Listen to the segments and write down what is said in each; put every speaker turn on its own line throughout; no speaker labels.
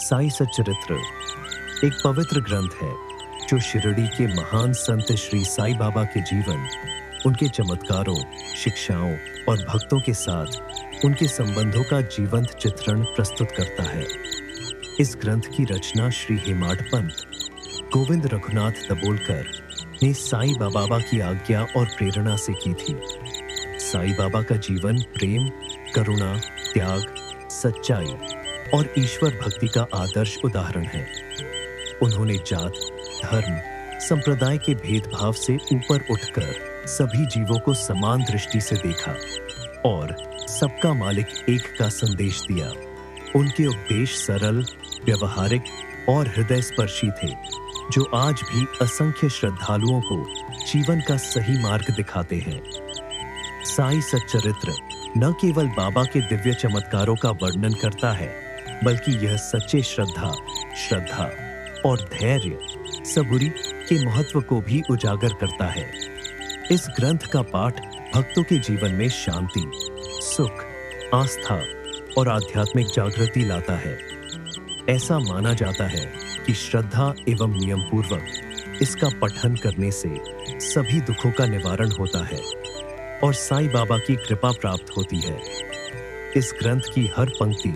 साई सच्चरित्र एक पवित्र ग्रंथ है जो शिरडी के महान संत श्री साई बाबा के जीवन, उनके चमत्कारों, शिक्षाओं और भक्तों के साथ उनके संबंधों का जीवंत चित्रण प्रस्तुत करता है। इस ग्रंथ की रचना श्री हेमाड पंत गोविंद रघुनाथ दबोलकर ने साई बाबा की आज्ञा और प्रेरणा से की थी। साई बाबा का जीवन प्रेम, करुणा, त्याग, सच्चाई और ईश्वर भक्ति का आदर्श उदाहरण है। उन्होंने जात, धर्म, संप्रदाय के भेदभाव से ऊपर उठकर सभी जीवों को समान दृष्टि से देखा और सबका मालिक एक का संदेश दिया। उनके उपदेश सरल, व्यवहारिक और हृदय स्पर्शी थे, जो आज भी असंख्य श्रद्धालुओं को जीवन का सही मार्ग दिखाते हैं। साई सच्चरित्र न केवल बाबा के दिव्य चमत्कारों का वर्णन करता है, बल्कि यह सच्चे श्रद्धा और धैर्य, सबूरी के महत्व को भी उजागर करता है। इस ग्रंथ का पाठ भक्तों के जीवन में शांति, सुख, आस्था और आध्यात्मिक जागृति लाता है। ऐसा माना जाता है कि श्रद्धा एवं नियम पूर्वक इसका पठन करने से सभी दुखों का निवारण होता है और साईं बाबा की कृपा प्राप्त होती है। इस ग्रंथ की हर पंक्ति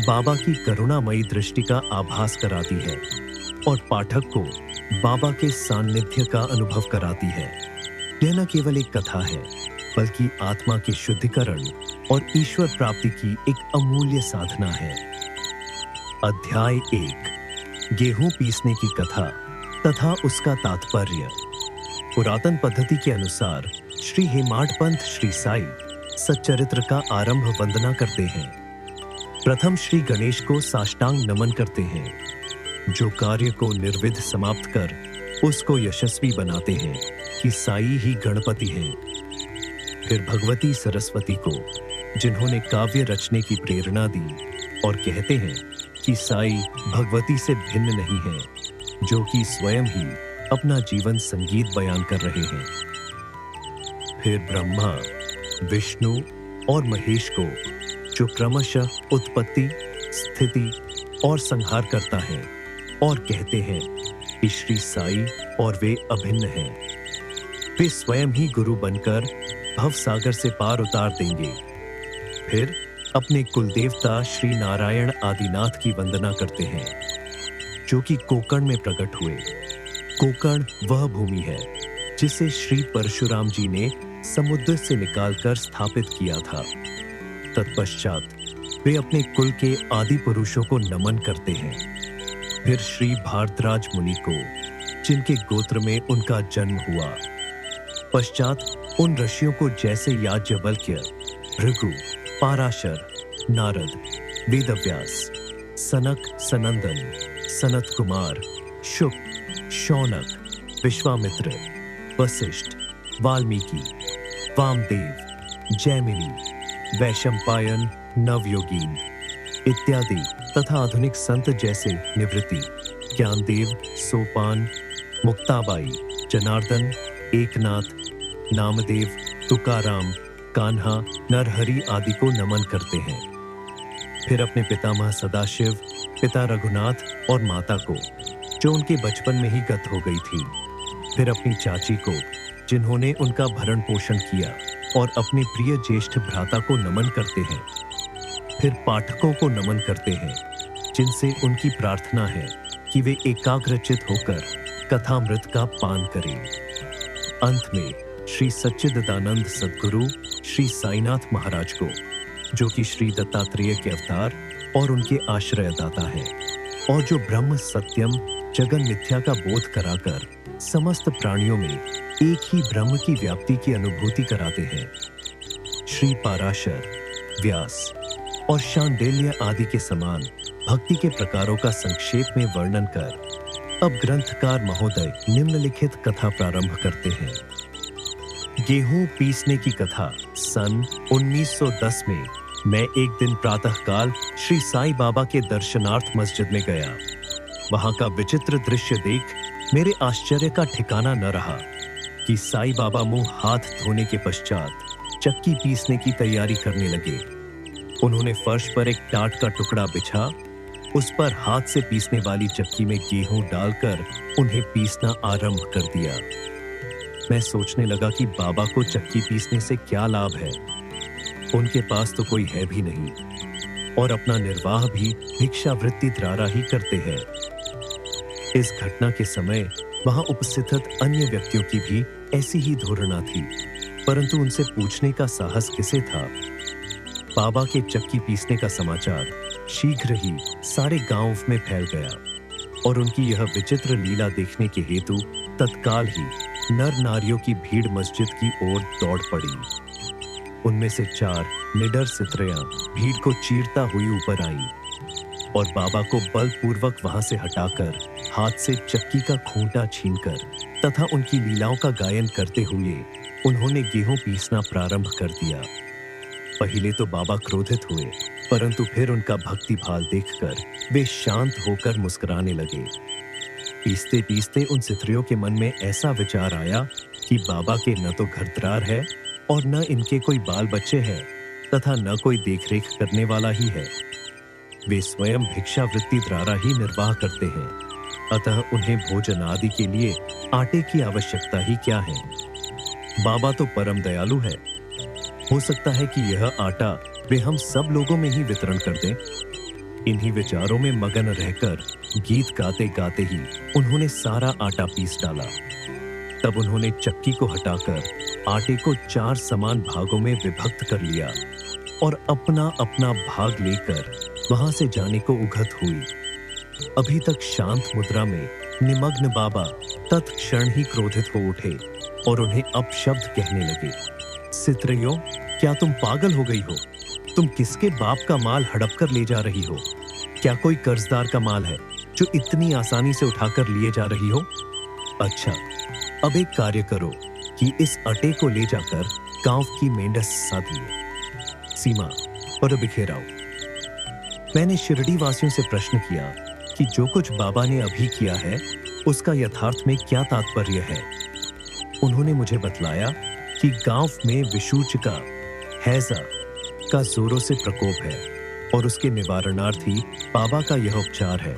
बाबा की करुणामयी दृष्टि का आभास कराती है और पाठक को बाबा के सान्निध्य का अनुभव कराती है। यह न केवल एक कथा है, बल्कि आत्मा के शुद्धिकरण और ईश्वर प्राप्ति की एक अमूल्य साधना है। अध्याय 1, गेहूं पीसने की कथा तथा उसका तात्पर्य। पुरातन पद्धति के अनुसार श्री हेमाड पंत श्री साई सच्चरित्र का आरंभ वंदना करते हैं। प्रथम श्री गणेश को साष्टांग नमन करते हैं, जो कार्य को निर्विघ्न समाप्त कर उसको यशस्वी बनाते हैं कि साई ही गणपति हैं। फिर भगवती सरस्वती को, जिन्होंने काव्य रचने की प्रेरणा दी, और कहते हैं कि साई भगवती से भिन्न नहीं है, जो कि स्वयं ही अपना जीवन संगीत बयान कर रहे हैं। फिर ब्रह्मा, विष्णु और महेश को, जो क्रमशः उत्पत्ति, स्थिति और संहार करता है, और कहते हैं कि श्री साई और वे अभिन्न हैं। वे स्वयं ही गुरु बनकर भव सागर से पार उतार देंगे। फिर अपने कुलदेवता श्री नारायण आदिनाथ की वंदना करते हैं, जो कि कोकण में प्रकट हुए। कोकण वह भूमि है जिसे श्री परशुराम जी ने समुद्र से निकालकर स्थापित किया था। तत्पश्चात वे अपने कुल के आदि पुरुषों को नमन करते हैं। फिर श्री भारद्वाज मुनि को, जिनके गोत्र में उनका जन्म हुआ। पश्चात उन ऋषियों को, जैसे याज्ञवल्क्य, भृगु, पाराशर, नारद, वेदव्यास, सनक सनंदन, सनत कुमार, शुक, शौनक, विश्वामित्र, वशिष्ठ, वाल्मीकि, वामदेव, जैमिनी, वैशंपायन, नवयोगीन इत्यादि तथा आधुनिक संत जैसे निवृत्ति, ज्ञानदेव, सोपान, मुक्ताबाई, जनार्दन, एकनाथ, नामदेव, तुकाराम, कान्हा, नरहरि आदि को नमन करते हैं। फिर अपने पितामह सदाशिव, पिता रघुनाथ और माता को, जो उनके बचपन में ही गत हो गई थी। फिर अपनी चाची को, जिन्होंने उनका भरण पोषण किया, और अपने प्रिय ज्येष्ठ भ्राता को नमन करते हैं। फिर पाठकों को नमन करते हैं, जिनसे उनकी प्रार्थना है कि वे एकाग्रचित होकर कथामृत का पान करें। अंत में श्री सच्चिदानंद सद्गुरु श्री साईनाथ महाराज को, जो कि श्री दत्तात्रेय के अवतार और उनके आश्रयदाता है, और जो ब्रह्म सत्यम जगन मिथ्या का बोध कराकर समस्त प्राणियों में एक ही ब्रह्म की व्याप्ति की अनुभूति कराते हैं। श्री पाराशर, व्यास और शांडिल्य आदि के समान भक्ति के प्रकारों का संक्षेप में वर्णन कर अब ग्रंथकार महोदय निम्नलिखित कथा प्रारंभ करते हैं। गेहूं पीसने की कथा। सन 1910 में मैं एक दिन प्रातःकाल श्री साई बाबा के दर्शनार्थ मस्जिद में गया। वहां का विचित्र दृश्य देख मेरे आश्चर्य का ठिकाना न रहा कि साई बाबा मुंह हाथ धोने के पश्चात चक्की पीसने की तैयारी करने लगे। उन्होंने फर्श पर एक टाट का टुकड़ा बिछा, उस पर हाथ से पीसने वाली चक्की में गेहूं डालकर उन्हें पीसना आरंभ कर दिया। मैं सोचने लगा कि बाबा को चक्की पीसने से क्या लाभ है। उनके पास तो कोई है भी नहीं और अपना निर्वाह भी भिक्षावृत्ति द्वारा ही करते हैं। इस घटना के समय वहां उपस्थित अन्य व्यक्तियों की भी ऐसी ही धारणा थी, परंतु उनसे पूछने का साहस किसे था। बाबा के चक्की पीसने का समाचार शीघ्र ही सारे गांव में फैल गया और उनकी यह विचित्र लीला देखने के हेतु तत्काल ही नर नारियों की भीड़ मस्जिद की ओर दौड़ पड़ी। उनमें से 4 निडर सितरियां भीड़ को चीरता हुई ऊपर आई और बाबा को बलपूर्वक वहां से हटाकर हाथ से चक्की का खूंटा छीनकर तथा उनकी लीलाओं का गायन करते हुए उन्होंने गेहूं पीसना प्रारंभ कर दिया। पहले तो बाबा क्रोधित हुए, परंतु फिर उनका भक्ति भाव देखकर वे शांत होकर मुस्कुराने लगे। पीसते पीसते उन सितरियों के मन में ऐसा विचार आया कि बाबा के न तो घर-द्वार है और न इनके कोई बाल बच्चे हैं तथा न कोई देखरेख करने वाला ही है। वे स्वयं भिक्षावृत्ति द्वारा ही निर्वाह करते हैं, अतः उन्हें भोजन आदि के लिए आटे की आवश्यकता ही क्या है। बाबा तो परम दयालु है, हो सकता है कि यह आटा वे हम सब लोगों में ही वितरण कर दें। इन्हीं विचारों में मगन रहकर गीत गाते गाते ही उन्होंने सारा आटा पीस डाला। तब उन्होंने चक्की को हटाकर आटे को 4 समान भागों में विभक्त कर लिया और अपना अपना भाग लेकर वहां से जाने को उघत हुई। अभी तक शांत मुद्रा में निमग्न बाबा तत्क्षण ही क्रोधित हो उठे और उन्हें अपशब्द कहने लगे। सितरियों, क्या तुम पागल हो गई हो? तुम किसके बाप का माल हड़प कर ले जा रही हो? क्या कोई कर्जदार का माल है जो इतनी आसानी से उठाकर लिए जा रही हो? अच्छा, अब एक कार्य करो कि इस आटे को ले जाकर गांव की मेंढस सा दिए सीमा और बिखेराओ। मैंने शिरडी वासियों से प्रश्न किया कि जो कुछ बाबा ने अभी किया है उसका यथार्थ में क्या तात्पर्य है। उन्होंने मुझे बतलाया कि गांव में विषूचिका हैजा का जोरों से प्रकोप है और उसके निवारणार्थ ही बाबा का यह उपचार है।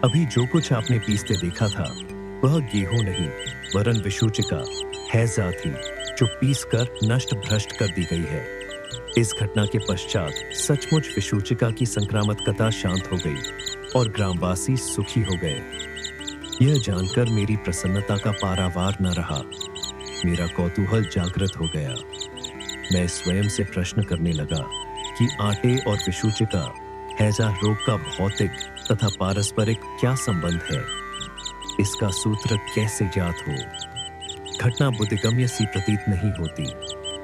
अभी जो कुछ आपने पीसते देखा था वह गेहूं नहीं वरन विषूचिका हैजा थी जो पीसकर नष्ट भ्रष्ट कर दी गई है। इस घटना के पश्चात सचमुच विषूचिका की संक्रामकता शांत हो गई और ग्रामवासी सुखी हो गए। यह जानकर मेरी प्रसन्नता का पारावार न रहा। मेरा कौतूहल जागृत हो गया। मैं स्वयं से प्रश्न करने लगा कि आटे और विषूचिका हैजा रोग का भौतिक तथा पारस्परिक क्या संबंध है, इसका सूत्र कैसे ज्ञात हो। घटना बुद्धिगम्य सी प्रतीत नहीं होती।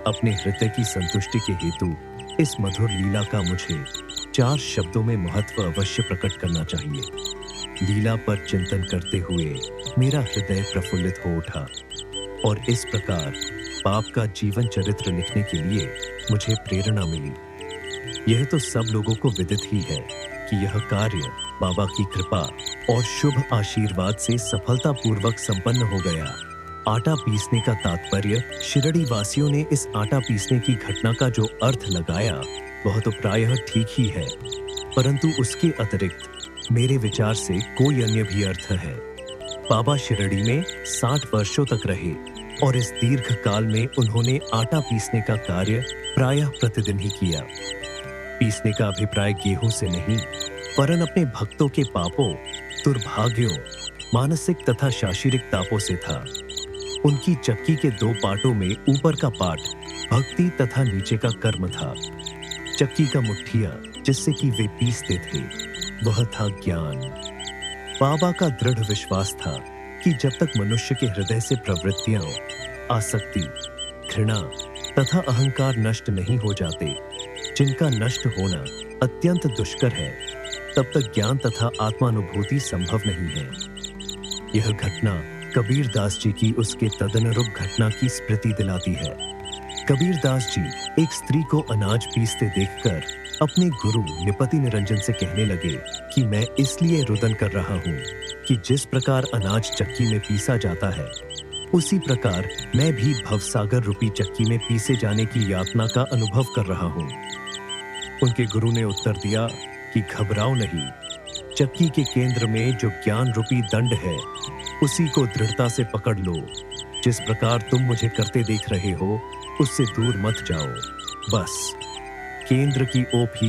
अपने हृदय की संतुष्टि के हेतु इस मधुर लीला का मुझे 4 शब्दों में महत्व अवश्य प्रकट करना चाहिए। लीला पर चिंतन करते हुए मेरा हृदय प्रफुल्लित हो उठा और इस प्रकार बाप का जीवन चरित्र लिखने के लिए मुझे प्रेरणा मिली। यह तो सब लोगों को विदित ही है कि यह कार्य बाबा की कृपा और शुभ आशीर्वाद से सफलतापूर्वक संपन्न हो गया। आटा पीसने का तात्पर्य शिरडी वासियों ने इस आटा पीसने की घटना का जो अर्थ लगाया वह तो प्रायः ठीक ही है, परंतु उसके अतिरिक्त मेरे विचार से कोई अन्य भी अर्थ है। बाबा शिरडी में 60 वर्षों तक रहे और इस दीर्घ काल में उन्होंने आटा पीसने का कार्य प्रायः प्रतिदिन ही किया। पीसने का अभिप्राय गेहूं से नहीं वरन अपने भक्तों के पापों, दुर्भाग्यों, मानसिक तथा शारीरिक तापों से था। उनकी चक्की के 2 पाटों में ऊपर का पाट भक्ति तथा नीचे का कर्म था। चक्की का मुठिया जिससे कि वे पीसते थे वह था ज्ञान। बाबा का दृढ़ विश्वास था कि जब तक मनुष्य के हृदय से प्रवृत्तियां, आसक्ति, घृणा तथा अहंकार नष्ट नहीं हो जाते, जिनका नष्ट होना अत्यंत दुष्कर है, तब तक ज्ञान तथा आत्मानुभूति संभव नहीं है। यह घटना कबीर दास जी की उसके तदनुरूप घटना की स्मृति दिलाती है। कबीर दास जी एक स्त्री को अनाज पीसते देखकर अपने गुरु निपति निरंजन से कहने लगे कि मैं इसलिए रुदन कर रहा हूँ कि जिस प्रकार अनाज चक्की में पीसा जाता है उसी प्रकार मैं भी भवसागर रूपी चक्की में पीसे जाने की यातना का अनुभव कर रहा हूँ। उनके गुरु ने उत्तर दिया कि घबराओ नहीं, चक्की के केंद्र में जो ज्ञान रूपी दंड है, उसी को दृढ़ता से पकड़ लो। जिस प्रकार तुम मुझे करते देख रहे हो, उससे दूर मत जाओ। बस केंद्र की ओप ही